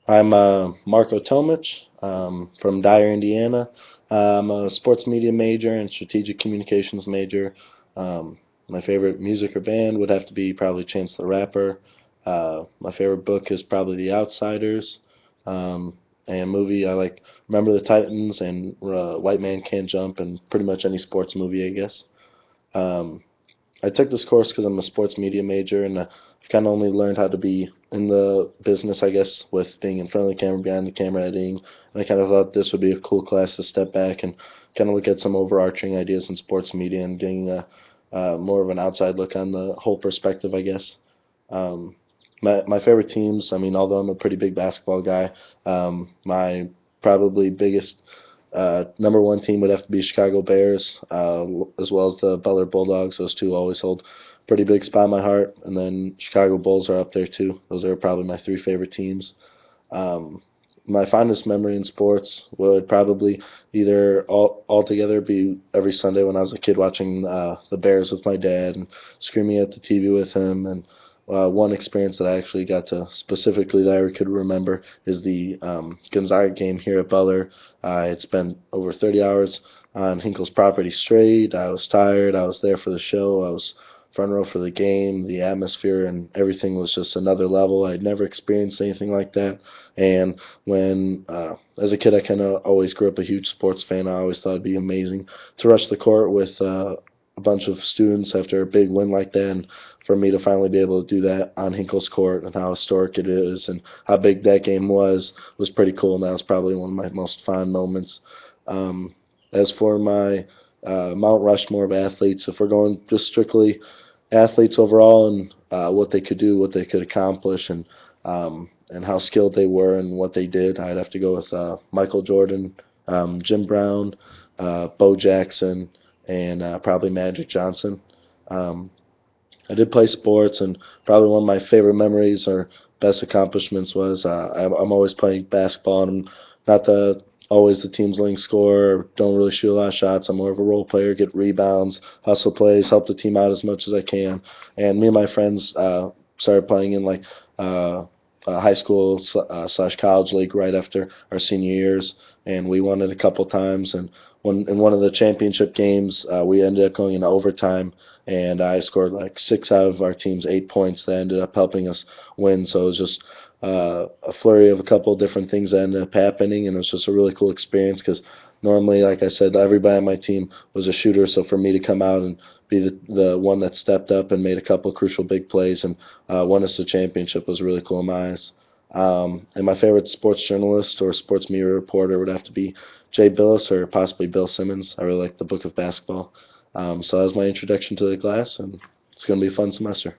I'm Marco Tomich from Dyer, Indiana. I'm a sports media major and strategic communications major. My favorite music or band would have to be probably Chance the Rapper. My favorite book is probably The Outsiders. Um, and movie, I like Remember the Titans and White Man Can't Jump and pretty much any sports movie, I guess. Um, I took this course because I'm a sports media major, and I've kind of only learned how to be in the business, I guess, with being in front of the camera, behind the camera, editing. And I kind of thought this would be a cool class to step back and kind of look at some overarching ideas in sports media and getting more of an outside look on the whole perspective, I guess. Um, my favorite teams, I mean, although I'm a pretty big basketball guy, my probably biggest number one team would have to be Chicago Bears, as well as the Butler Bulldogs. Those two always hold a pretty big spot in my heart. And then Chicago Bulls are up there too. Those are probably my three favorite teams. Um, my fondest memory in sports would probably either all together be every Sunday when I was a kid watching the Bears with my dad and screaming at the TV with him. And one experience that I actually got to specifically that I could remember is the Gonzaga game here at Butler. I had spent over 30 hours on Hinkle's property straight. I was tired. I was there for the show. I was front row for the game. The atmosphere and everything was just another level. I'd never experienced anything like that. And when, as a kid, I kind of always grew up a huge sports fan. I always thought it'd be amazing to rush the court with a bunch of students after a big win like that, and for me to finally be able to do that on Hinkle's court and how historic it is and how big that game was pretty cool. And that was probably one of my most fond moments. As for my Mount Rushmore of athletes, if we're going just strictly athletes overall and what they could do, what they could accomplish, and how skilled they were and what they did, I'd have to go with Michael Jordan, Jim Brown, Bo Jackson, and probably Magic Johnson. Um, I did play sports, and probably one of my favorite memories or best accomplishments was I'm always playing basketball, and I'm not always the team's leading scorer. Don't really shoot a lot of shots. I'm more of a role player, get rebounds, hustle plays, help the team out as much as I can. And me and my friends started playing in like high school slash college league right after our senior years, and we won it a couple times. And in one of the championship games, we ended up going into overtime, and I scored like 6 out of our team's 8 points that ended up helping us win. So it was just a flurry of a couple of different things that ended up happening, and it was just a really cool experience because normally, like I said, everybody on my team was a shooter. So for me to come out and be the one that stepped up and made a couple of crucial big plays and won us the championship was really cool in my eyes. And my favorite sports journalist or sports media reporter would have to be Jay Billis or possibly Bill Simmons. I really like the book of basketball. So that was my introduction to the class, and it's going to be a fun semester.